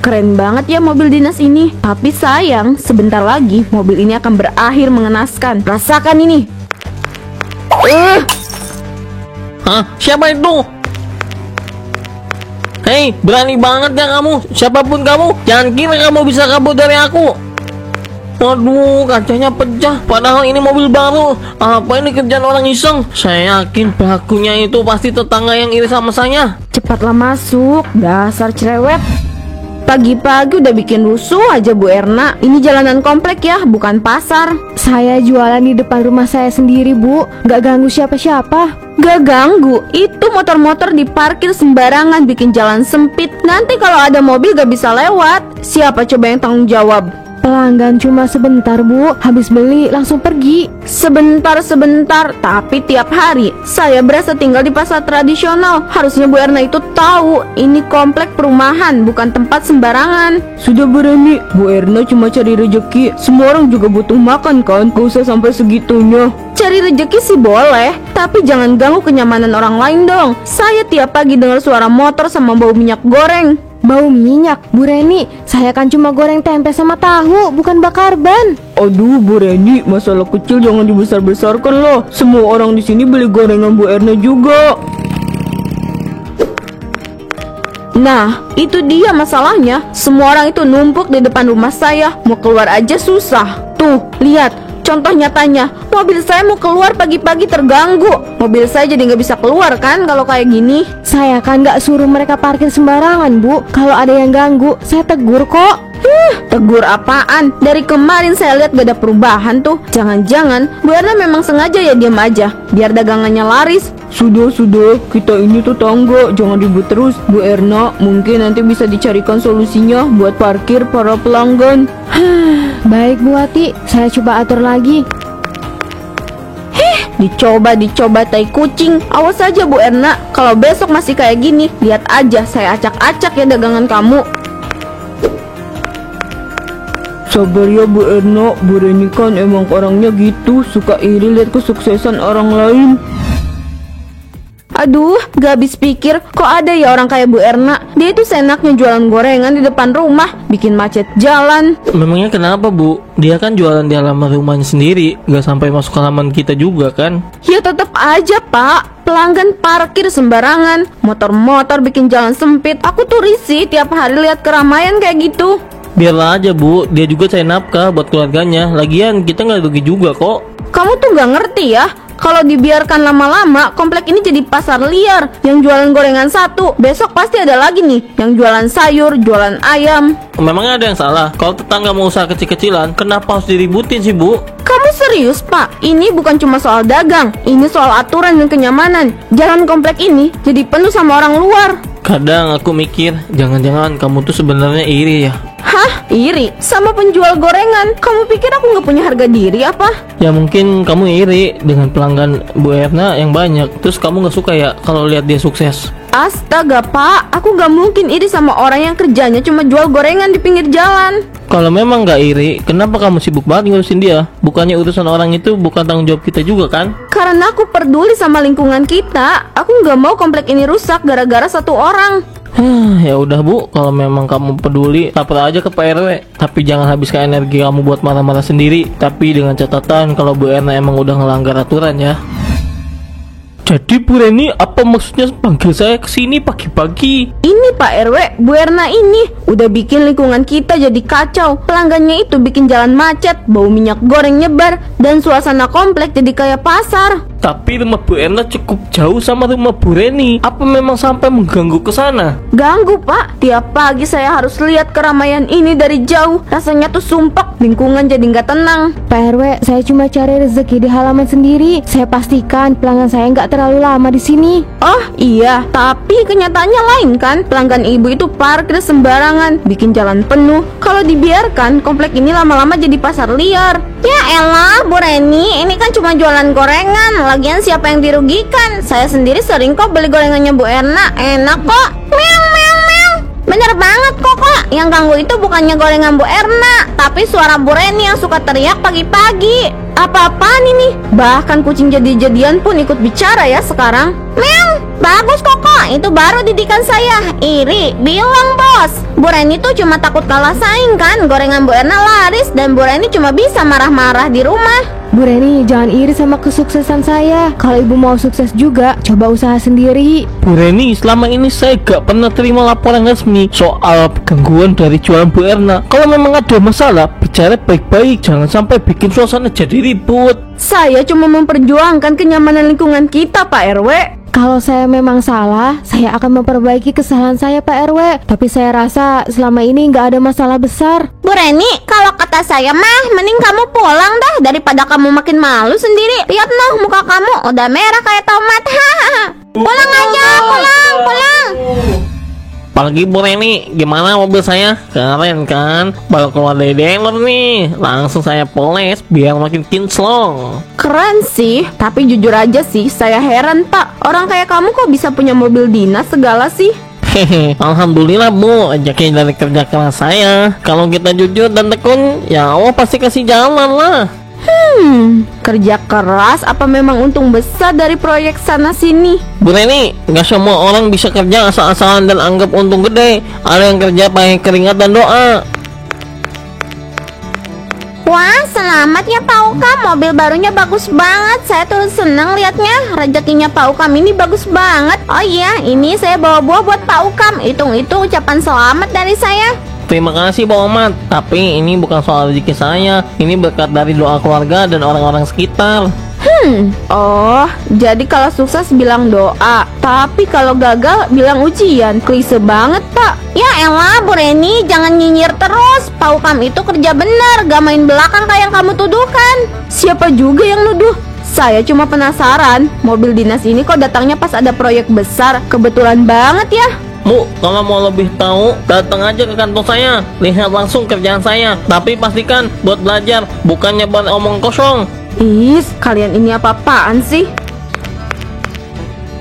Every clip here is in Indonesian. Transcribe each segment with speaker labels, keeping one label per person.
Speaker 1: Keren banget ya mobil dinas ini. Tapi sayang, sebentar lagi mobil ini akan berakhir mengenaskan. Rasakan ini.
Speaker 2: Hah? Siapa itu? Hei, berani banget ya kamu. Siapapun kamu, jangan kira kamu bisa kabur dari aku. Waduh, kacanya pecah. Padahal ini mobil baru. Apa ini kerjaan orang iseng? Saya yakin pelakunya itu pasti tetangga yang iri sama saya.
Speaker 1: Cepatlah masuk, dasar cerewet. Pagi-pagi udah bikin rusuh aja Bu Erna. Ini jalanan komplek ya, bukan pasar.
Speaker 3: Saya jualan di depan rumah saya sendiri, Bu. Gak ganggu siapa-siapa.
Speaker 1: Gak ganggu, itu motor-motor diparkir sembarangan bikin jalan sempit. Nanti kalau ada mobil gak bisa lewat. Siapa coba yang tanggung jawab?
Speaker 3: Pelanggan cuma sebentar, Bu. Habis beli langsung pergi.
Speaker 1: Sebentar, tapi tiap hari. Saya berasa tinggal di pasar tradisional. Harusnya Bu Erna itu tahu, ini komplek perumahan, bukan tempat sembarangan.
Speaker 4: Sudah berani, Bu Erna cuma cari rezeki. Semua orang juga butuh makan kan, gak usah sampai segitunya.
Speaker 1: Cari rezeki sih boleh, tapi jangan ganggu kenyamanan orang lain dong. Saya tiap pagi dengar suara motor sama bau minyak goreng.
Speaker 3: Bau minyak, Bu Reni. Saya kan cuma goreng tempe sama tahu, bukan bakar ban.
Speaker 4: Aduh Bu Reni, masalah kecil jangan dibesar-besarkan loh. Semua orang di sini beli gorengan Bu Erna juga.
Speaker 1: Nah, itu dia masalahnya. Semua orang itu numpuk di depan rumah saya. Mau keluar aja susah. Tuh, lihat. Contoh nyatanya, mobil saya mau keluar pagi-pagi terganggu. Mobil saya jadi nggak bisa keluar kan kalau kayak gini.
Speaker 3: Saya kan nggak suruh mereka parkir sembarangan, Bu. Kalau ada yang ganggu, saya tegur kok.
Speaker 1: Tegur apaan? Dari kemarin saya lihat gak ada perubahan tuh. Jangan-jangan Bu Erna memang sengaja ya diam aja, biar dagangannya laris.
Speaker 4: Sudah, kita ini tetangga, jangan ribut terus. Bu Erna, mungkin nanti bisa dicarikan solusinya buat parkir para pelanggan.
Speaker 3: Baik Bu Wati, saya coba atur lagi.
Speaker 1: Dicoba tai kucing. Awas aja Bu Erna, kalau besok masih kayak gini, lihat aja saya acak-acak ya dagangan kamu.
Speaker 4: Sabar ya Bu Erna, Bu Reni kan emang orangnya gitu, suka iri lihat kesuksesan orang lain.
Speaker 1: Aduh, gak habis pikir, kok ada ya orang kayak Bu Erna. Dia itu seenaknya jualan gorengan di depan rumah, bikin macet jalan.
Speaker 2: Memangnya kenapa, Bu? Dia kan jualan di halaman rumahnya sendiri, gak sampai masuk halaman kita juga kan?
Speaker 1: Ya tetap aja Pak, pelanggan parkir sembarangan, motor-motor bikin jalan sempit. Aku tuh risih tiap hari lihat keramaian kayak gitu.
Speaker 2: Biarlah aja Bu, dia juga cari nafkah buat keluarganya. Lagian kita nggak rugi juga kok.
Speaker 1: Kamu tuh nggak ngerti ya, kalau dibiarkan lama-lama komplek ini jadi pasar liar. Yang jualan gorengan satu, besok pasti ada lagi nih yang jualan sayur, jualan ayam.
Speaker 2: Memangnya ada yang salah? Kalau tetangga mau usaha kecil-kecilan, kenapa harus diributin sih Bu?
Speaker 1: Kamu serius Pak? Ini bukan cuma soal dagang, ini soal aturan dan kenyamanan. Jalan komplek ini jadi penuh sama orang luar.
Speaker 2: Kadang aku mikir, jangan-jangan kamu tuh sebenarnya iri ya?
Speaker 1: Hah? Iri? Sama penjual gorengan? Kamu pikir aku nggak punya harga diri apa?
Speaker 2: Ya mungkin kamu iri dengan pelanggan Bu Erna yang banyak. Terus kamu nggak suka ya kalau lihat dia sukses?
Speaker 1: Astaga Pak, aku nggak mungkin iri sama orang yang kerjanya cuma jual gorengan di pinggir jalan.
Speaker 2: Kalau memang nggak iri, kenapa kamu sibuk banget ngurusin dia? Bukannya urusan orang itu bukan tanggung jawab kita juga kan?
Speaker 1: Karena aku peduli sama lingkungan kita. Aku nggak mau komplek ini rusak gara-gara satu orang.
Speaker 2: Ya udah Bu, kalau memang kamu peduli, lapor aja ke Pak RW. Tapi jangan habiskan energi kamu buat marah-marah sendiri. Tapi dengan catatan kalau Bu Erna emang udah ngelanggar aturan ya. Jadi Bu Reni, apa maksudnya panggil saya kesini pagi-pagi?
Speaker 1: Ini Pak RW, Bu Erna ini udah bikin lingkungan kita jadi kacau. Pelanggannya itu bikin jalan macet, bau minyak goreng nyebar, dan suasana komplek jadi kayak pasar.
Speaker 2: Tapi rumah Bu Erna cukup jauh sama rumah Bu Reni. Apa memang sampai mengganggu ke sana?
Speaker 1: Ganggu Pak, tiap pagi saya harus lihat keramaian ini dari jauh. Rasanya tuh sumpek, lingkungan jadi nggak tenang.
Speaker 3: Pak RW, saya cuma cari rezeki di halaman sendiri. Saya pastikan pelanggan saya nggak terlalu lama di sini.
Speaker 1: Oh iya, tapi kenyataannya lain kan? Pelanggan ibu itu parkir sembarangan, bikin jalan penuh. Kalau dibiarkan, komplek ini lama-lama jadi pasar liar. Ya elah, Bu Reni, ini kan cuma jualan gorengan. Lagian siapa yang dirugikan? Saya sendiri sering kok beli gorengannya Bu Erna, enak kok. Meong meong meong. Bener banget kok. Yang ganggu itu bukannya gorengan Bu Erna, tapi suara Bu Reni yang suka teriak pagi-pagi. Apa-apaan ini? Bahkan kucing jadi-jadian pun ikut bicara ya sekarang. Meong. Bagus kok, itu baru didikan saya. Iri, bilang bos. Bu Reni tuh cuma takut kalah saing kan. Gorengan Bu Erna laris dan Bu Reni cuma bisa marah-marah di rumah.
Speaker 3: Bu Reni, jangan iri sama kesuksesan saya. Kalau ibu mau sukses juga, coba usaha sendiri.
Speaker 2: Bu Reni, selama ini saya gak pernah terima laporan resmi soal gangguan dari jualan Bu Erna. Kalau memang ada masalah, bicara baik-baik, jangan sampai bikin suasana jadi ribut.
Speaker 1: Saya cuma memperjuangkan kenyamanan lingkungan kita, Pak RW.
Speaker 3: Kalau saya memang salah, saya akan memperbaiki kesalahan saya, Pak RW. Tapi saya rasa selama ini nggak ada masalah besar.
Speaker 1: Bu Reni, kalau kata saya mah, mending kamu pulang dah daripada kamu makin malu sendiri. Lihat noh, muka kamu udah merah kayak tomat. Pulang aja, pulang.
Speaker 2: Apalagi Bu Reni, gimana mobil saya? Keren kan? Baru keluar dari dealer nih, langsung saya poles biar makin kinclong.
Speaker 1: Keren sih, tapi jujur aja sih, saya heran Pak. Orang kayak kamu kok bisa punya mobil dinas segala sih?
Speaker 2: Hehe, alhamdulillah Bu, ajakin dari kerja keras saya. Kalau kita jujur dan tekun, ya Allah pasti kasih jalan lah.
Speaker 1: Kerja keras apa memang untung besar dari proyek sana sini?
Speaker 2: Bu Reni, nggak semua orang bisa kerja asal-asalan dan anggap untung gede. Ada yang kerja pakai keringat dan doa.
Speaker 1: Wah, selamat ya Pak Ukam, mobil barunya bagus banget. Saya turut senang liatnya. Rezekinya Pak Ukam ini bagus banget. Oh iya, ini saya bawa buah buat Pak Ukam. Hitung-hitung ucapan selamat dari saya.
Speaker 2: Terima kasih Pak Omat, tapi ini bukan soal rezeki saya. Ini berkat dari doa keluarga dan orang-orang sekitar.
Speaker 1: Oh, jadi kalau sukses bilang doa, tapi kalau gagal bilang ujian. Klise banget Pak. Ya elah Bu Reni, jangan nyinyir terus. Pak Ukam itu kerja bener, gak main belakang kayak yang kamu tuduhkan. Siapa juga yang nuduh? Saya cuma penasaran, mobil dinas ini kok datangnya pas ada proyek besar. Kebetulan banget ya.
Speaker 2: Bu, kalau mau lebih tahu, datang aja ke kantor saya. Lihat langsung kerjaan saya. Tapi pastikan buat belajar, bukannya buat omong kosong.
Speaker 1: Is, kalian ini apa-apaan sih?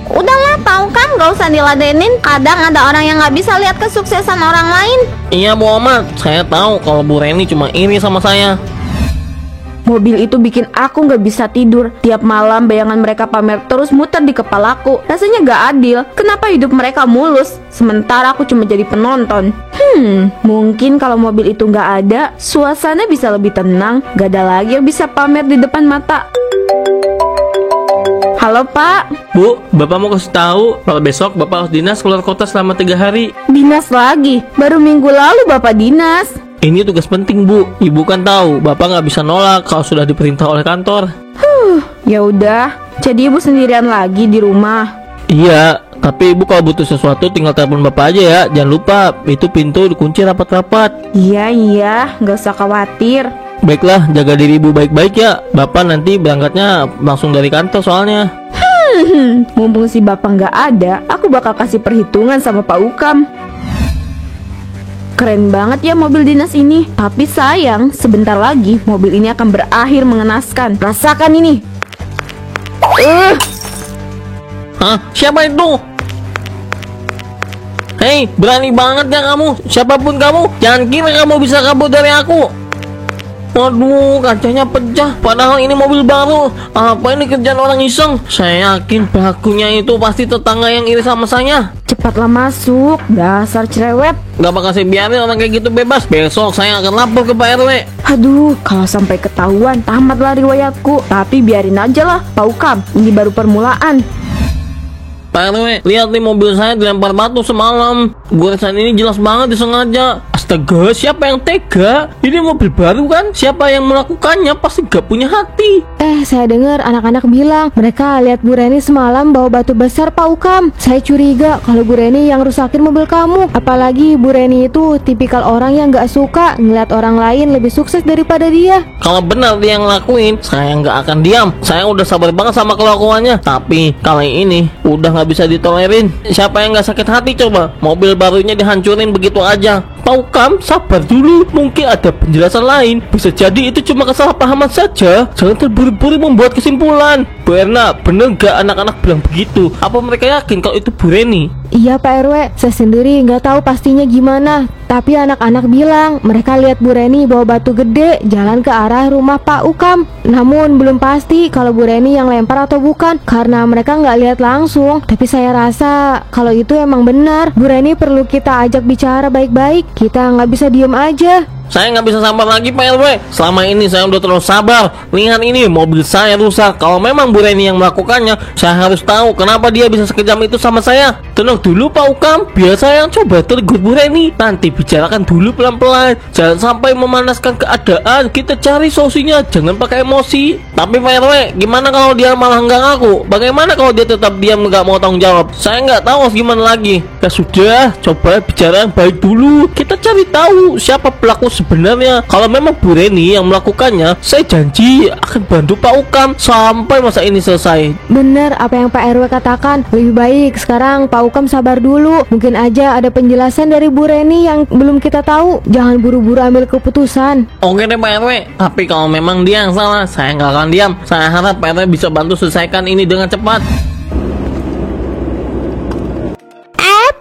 Speaker 1: Udahlah Pak Ukam, gak usah diladenin. Kadang ada orang yang gak bisa lihat kesuksesan orang lain.
Speaker 2: Iya Bu Omat, saya tahu kalau Bu Reni cuma iri sama saya.
Speaker 1: Mobil itu bikin aku gak bisa tidur. Tiap malam bayangan mereka pamer terus muter di kepalaku. Rasanya gak adil. Kenapa hidup mereka mulus, sementara aku cuma jadi penonton? Mungkin kalau mobil itu gak ada, suasana bisa lebih tenang. Gak ada lagi yang bisa pamer di depan mata. Halo Pak.
Speaker 2: Bu, Bapak mau kasih tahu kalau besok Bapak harus dinas keluar kota selama 3 hari.
Speaker 1: Dinas lagi? Baru minggu lalu Bapak dinas.
Speaker 2: Ini tugas penting Bu. Ibu kan tahu Bapak nggak bisa nolak kalau sudah diperintah oleh kantor.
Speaker 1: Ya udah, jadi ibu sendirian lagi di rumah.
Speaker 2: Iya, tapi Ibu kalau butuh sesuatu tinggal telepon Bapak aja ya. Jangan lupa, itu pintu dikunci rapat-rapat.
Speaker 1: Iya, nggak usah khawatir.
Speaker 2: Baiklah, jaga diri Ibu baik-baik ya. Bapak nanti berangkatnya langsung dari kantor soalnya.
Speaker 1: Mumpung si Bapak nggak ada, aku bakal kasih perhitungan sama Pak Ukam. Keren banget ya mobil dinas ini. Tapi sayang, sebentar lagi mobil ini akan berakhir mengenaskan. Rasakan ini.
Speaker 2: Hah? Siapa itu? Hei, berani banget ya kamu. Siapapun kamu, jangan kira kamu bisa kabur dari aku. Waduh, kacanya pecah. Padahal ini mobil baru. Apa ini kerjaan orang iseng? Saya yakin pelakunya itu pasti tetangga yang iri sama saya.
Speaker 1: Cepatlah masuk, dasar cerewet.
Speaker 2: Gak bakal saya biarin orang kayak gitu bebas. Besok saya akan lapor ke Pak RW.
Speaker 1: Aduh, kalau sampai ketahuan, tamatlah riwayatku. Tapi biarin aja lah, Pak Ukam. Ini baru permulaan.
Speaker 2: Pak RW, lihat nih mobil saya dilempar batu semalam. Goresan ini jelas banget disengaja. Astaga, siapa yang tega? Ini mobil baru kan? Siapa yang melakukannya pasti gak punya hati.
Speaker 3: Saya dengar anak-anak bilang mereka lihat Bu Reni semalam bawa batu besar, Pak Ukam. Saya curiga kalau Bu Reni yang rusakin mobil kamu. Apalagi Bu Reni itu tipikal orang yang gak suka ngeliat orang lain lebih sukses daripada dia.
Speaker 2: Kalau benar dia yang ngelakuin, saya nggak akan diam. Saya udah sabar banget sama kelakuannya. Tapi kali ini udah nggak bisa ditolerin. Siapa yang nggak sakit hati coba? Mobil barunya dihancurin begitu aja. Pak Ukam, sabar dulu. Mungkin ada penjelasan lain. Bisa jadi itu cuma kesalahpahaman saja. Jangan terburu-buru membuat kesimpulan. Bu Erna, bener gak anak-anak bilang begitu? Apa mereka yakin kalau itu Bu Reni?
Speaker 3: Iya Pak RW, saya sendiri nggak tahu pastinya gimana. Tapi anak-anak bilang mereka lihat Bu Reni bawa batu gede jalan ke arah rumah Pak Ukam. Namun belum pasti kalau Bu Reni yang lempar atau bukan, karena mereka nggak lihat langsung. Tapi saya rasa kalau itu emang benar, Bu Reni perlu kita ajak bicara baik-baik. Kita nggak bisa diem aja.
Speaker 2: Saya nggak bisa sabar lagi Pak RW. Selama ini saya udah terus sabar. Lihat ini, mobil saya rusak. Kalau memang Bu Reni yang melakukannya, saya harus tahu kenapa dia bisa sekejam itu sama saya. Tenang dulu Pak Ukam, biar saya yang coba tegur Bu Reni. Nanti bicarakan dulu pelan-pelan, jangan sampai memanaskan keadaan. Kita cari solusinya, jangan pakai emosi. Tapi Pak RW, gimana kalau dia malah nggak ngaku? Bagaimana kalau dia tetap diam nggak mau tanggung jawab? Saya nggak tahu harus gimana lagi. Ya sudah, coba bicara yang baik dulu. Kita cari tahu siapa pelaku sebenarnya. Kalau memang Bu Reni yang melakukannya, saya janji akan bantu Pak Ukam sampai masa ini selesai.
Speaker 3: Bener apa yang Pak RW katakan. Lebih baik sekarang Pak Ukam sabar dulu. Mungkin aja ada penjelasan dari Bu Reni yang belum kita tahu. Jangan buru-buru ambil keputusan.
Speaker 2: Oke deh Pak RW, tapi kalau memang dia yang salah, saya nggak akan diam. Saya harap Pak RW bisa bantu selesaikan ini dengan cepat.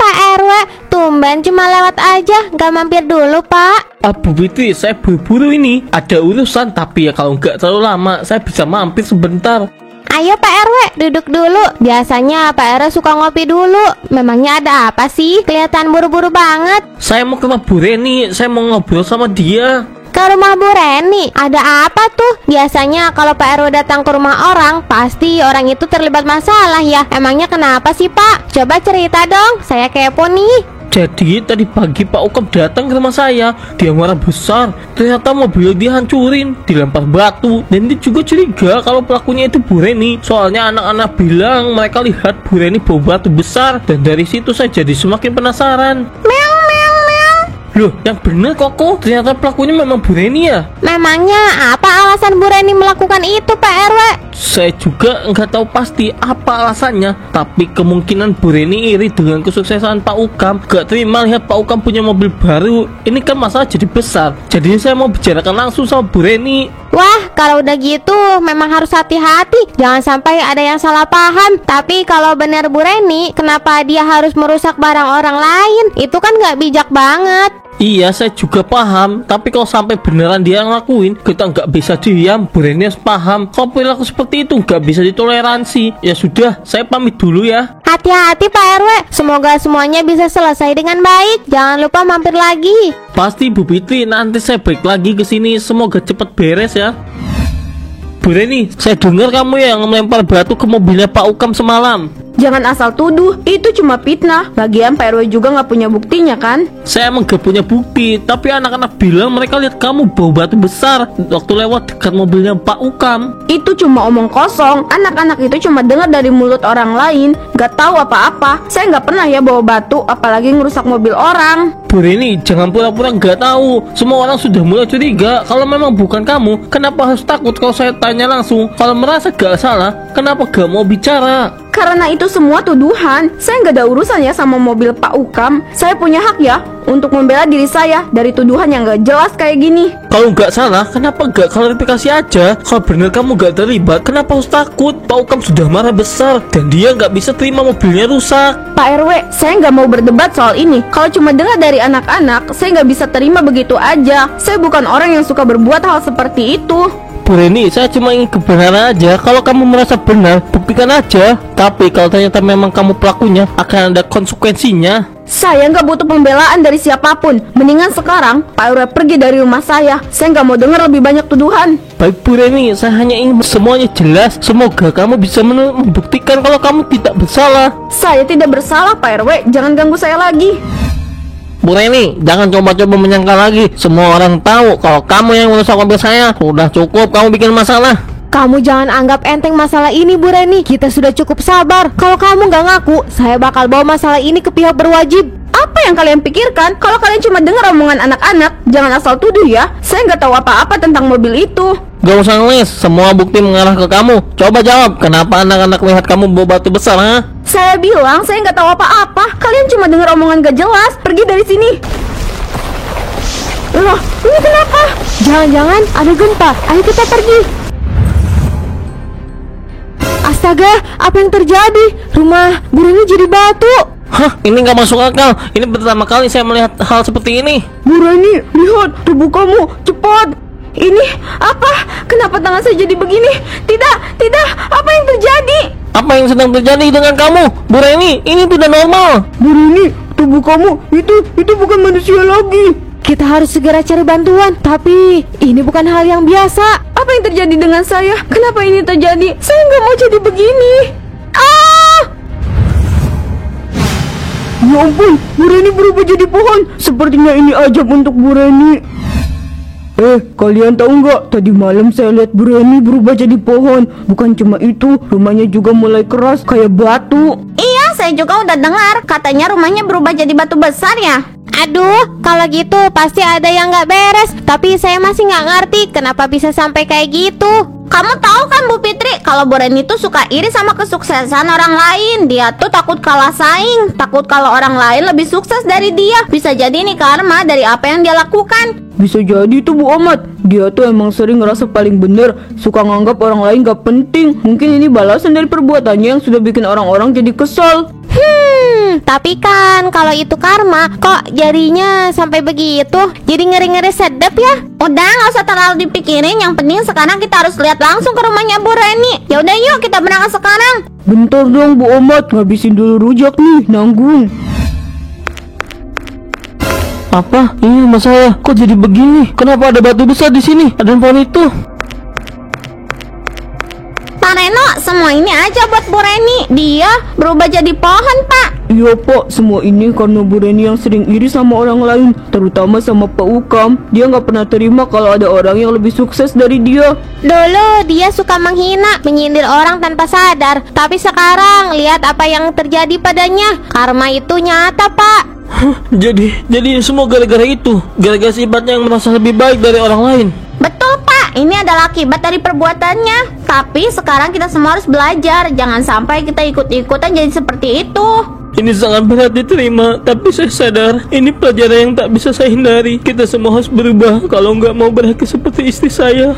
Speaker 1: Pak RW, tumben cuma lewat aja, gak mampir dulu Pak.
Speaker 2: Bu Fitri, saya buru-buru ini. Ada urusan, tapi ya kalau nggak terlalu lama, saya bisa mampir sebentar.
Speaker 1: Ayo Pak RW, duduk dulu. Biasanya Pak RW suka ngopi dulu. Memangnya ada apa sih? Kelihatan buru-buru banget.
Speaker 2: Saya mau ke rumah Bu Reni, saya mau ngobrol sama dia.
Speaker 1: Ke rumah Bu Reni? Ada apa tuh? Biasanya kalau Pak RW datang ke rumah orang, pasti orang itu terlibat masalah ya. Emangnya kenapa sih Pak? Coba cerita dong, saya kepo nih.
Speaker 2: Jadi tadi pagi Pak Ukam datang ke rumah saya. Dia marah besar. Ternyata mobil dia hancurin, dilempar batu. Dan dia juga curiga kalau pelakunya itu Bu Reni. Soalnya anak-anak bilang mereka lihat Bu Reni bawa batu besar. Dan dari situ saya jadi semakin penasaran.
Speaker 1: Meong meong meong.
Speaker 2: Loh, yang bener Koko, ternyata pelakunya memang Bu Reni ya?
Speaker 1: Memangnya apa alasan Bu Reni melakukan itu Pak RW?
Speaker 2: Saya juga nggak tahu pasti apa alasannya, tapi kemungkinan Bu Reni iri dengan kesuksesan Pak Ukam. Gak terima lihat Pak Ukam punya mobil baru. Ini kan masalah jadi besar. Jadi saya mau bicarakan langsung sama Bu Reni.
Speaker 1: Wah, kalau udah gitu memang harus hati-hati. Jangan sampai ada yang salah paham. Tapi kalau benar Bu Reni, kenapa dia harus merusak barang orang lain? Itu kan nggak bijak banget.
Speaker 2: Iya, saya juga paham. Tapi kalau sampai beneran dia ngelakuin, kita nggak bisa diam. Bu Reni harus paham kalau perilaku seperti itu nggak bisa ditoleransi. Ya sudah, saya pamit dulu ya.
Speaker 1: Hati-hati Pak RW. Semoga semuanya bisa selesai dengan baik. Jangan lupa mampir lagi.
Speaker 2: Pasti Bu Fitri, nanti saya balik lagi ke sini. Semoga cepat beres ya. Bu Reni, saya dengar kamu yang melempar batu ke mobilnya Pak Ukam semalam.
Speaker 4: Jangan asal tuduh, itu cuma fitnah. Lagian Pak RW juga nggak punya buktinya kan?
Speaker 2: Saya emang gak punya bukti, tapi anak-anak bilang mereka lihat kamu bawa batu besar waktu lewat dekat mobilnya Pak Ukam.
Speaker 4: Itu cuma omong kosong. Anak-anak itu cuma dengar dari mulut orang lain, gak tahu apa-apa. Saya nggak pernah ya bawa batu, apalagi ngerusak mobil orang.
Speaker 2: Bu Reni, jangan pura-pura nggak tahu. Semua orang sudah mulai curiga. Kalau memang bukan kamu, kenapa harus takut kalau saya tanya langsung? Kalau merasa gak salah, kenapa gak mau bicara?
Speaker 4: Karena itu semua tuduhan. Saya nggak ada urusan ya sama mobil Pak Ukam. Saya punya hak ya untuk membela diri saya dari tuduhan yang gak jelas kayak gini.
Speaker 2: Kalau nggak salah, kenapa nggak klarifikasi aja? Kalau bener kamu nggak terlibat, kenapa harus takut? Pak Ukam sudah marah besar dan dia nggak bisa terima mobilnya rusak.
Speaker 4: Pak RW, saya nggak mau berdebat soal ini. Kalau cuma dengar dari anak-anak, saya nggak bisa terima begitu aja. Saya bukan orang yang suka berbuat hal seperti itu.
Speaker 2: Bu Reni, saya cuma ingin kebenaran aja. Kalau kamu merasa benar, buktikan aja. Tapi kalau ternyata memang kamu pelakunya, akan ada konsekuensinya.
Speaker 4: Saya nggak butuh pembelaan dari siapapun. Mendingan sekarang Pak RW pergi dari rumah saya. Saya nggak mau dengar lebih banyak tuduhan.
Speaker 2: Baik Bu Reni, saya hanya ingin semuanya jelas. Semoga kamu bisa membuktikan kalau kamu tidak bersalah.
Speaker 4: Saya tidak bersalah Pak RW. Jangan ganggu saya lagi.
Speaker 2: Bu Reni, jangan coba-coba menyangka lagi. Semua orang tahu kalau kamu yang merusak mobil saya. Sudah cukup kamu bikin masalah.
Speaker 3: Kamu jangan anggap enteng masalah ini Bu Reni. Kita sudah cukup sabar. Kalau kamu nggak ngaku, saya bakal bawa masalah ini ke pihak berwajib.
Speaker 4: Apa yang kalian pikirkan? Kalau kalian cuma dengar omongan anak-anak, jangan asal tuduh ya. Saya nggak tahu apa-apa tentang mobil itu.
Speaker 2: Gak usah ngeles, semua bukti mengarah ke kamu. Coba jawab, kenapa anak-anak melihat kamu bawa batu besar, ha?
Speaker 4: Saya bilang saya nggak tahu apa-apa. Kalian cuma dengar omongan gak jelas. Pergi dari sini. Loh, ini kenapa?
Speaker 3: Jangan-jangan ada gempa. Ayo kita pergi. Astaga, apa yang terjadi? Rumah Bu Reni jadi batu.
Speaker 2: Hah, ini nggak masuk akal. Ini pertama kali saya melihat hal seperti ini.
Speaker 4: Bu Reni, lihat tubuh kamu, cepat.
Speaker 1: Ini apa? Kenapa tangan saya jadi begini? Tidak, apa yang terjadi?
Speaker 2: Apa yang sedang terjadi dengan kamu, Bu Reni? Ini tidak normal.
Speaker 4: Bu Reni, tubuh kamu itu bukan manusia lagi.
Speaker 3: Kita harus segera cari bantuan. Tapi ini bukan hal yang biasa.
Speaker 1: Apa yang terjadi dengan saya? Kenapa ini terjadi? Saya nggak mau jadi begini.
Speaker 4: Ya ampun, Bu Reni berubah jadi pohon. Sepertinya ini ajaib untuk Bu Reni. Kalian tahu nggak? Tadi malam saya lihat Bu Reni berubah jadi pohon. Bukan cuma itu, rumahnya juga mulai keras kayak batu.
Speaker 1: Iya, saya juga udah dengar. Katanya rumahnya berubah jadi batu besar ya.
Speaker 3: Aduh, kalau gitu pasti ada yang nggak beres. Tapi saya masih nggak ngerti kenapa bisa sampai kayak gitu.
Speaker 1: Kamu tahu kan Bu Fitri, kalau Bu Reni tuh suka iri sama kesuksesan orang lain. Dia tuh takut kalah saing, takut kalau orang lain lebih sukses dari dia. Bisa jadi nih karma dari apa yang dia lakukan.
Speaker 4: Bisa jadi tuh Bu Ahmad. Dia tuh emang sering ngerasa paling bener, suka nganggap orang lain gak penting. Mungkin ini balasan dari perbuatannya yang sudah bikin orang-orang jadi kesal.
Speaker 3: Tapi kan kalau itu karma, kok jadinya sampai begitu? Jadi ngeri-ngeri sedap ya.
Speaker 1: Udah, nggak usah terlalu dipikirin. Yang penting sekarang kita harus lihat langsung ke rumahnya Bu Reni. Ya udah yuk, kita berangkat sekarang.
Speaker 4: Bentar dong Bu Ahmad, ngabisin dulu rujak nih, nanggung.
Speaker 2: Apa? Ini rumah saya. Kok jadi begini? Kenapa ada batu besar di sini? Ada pohon itu.
Speaker 1: Pak Reno, semua ini aja buat Bu Reni. Dia berubah jadi pohon, Pak.
Speaker 4: Iya Pak, semua ini karena Bu Reni yang sering iri sama orang lain, terutama sama Pak Ukam. Dia nggak pernah terima kalau ada orang yang lebih sukses dari dia.
Speaker 3: Dulu dia suka menghina, menyindir orang tanpa sadar. Tapi sekarang lihat apa yang terjadi padanya. Karma itu nyata, Pak.
Speaker 2: Jadi semua gara-gara itu. Gara-gara sifatnya yang merasa lebih baik dari orang lain.
Speaker 1: Betul, Pak. Ini adalah akibat dari perbuatannya. Tapi sekarang kita semua harus belajar. Jangan sampai kita ikut-ikutan jadi seperti itu.
Speaker 2: Ini sangat berat diterima, tapi saya sadar ini pelajaran yang tak bisa saya hindari. Kita semua harus berubah kalau nggak mau berakhir seperti istri saya.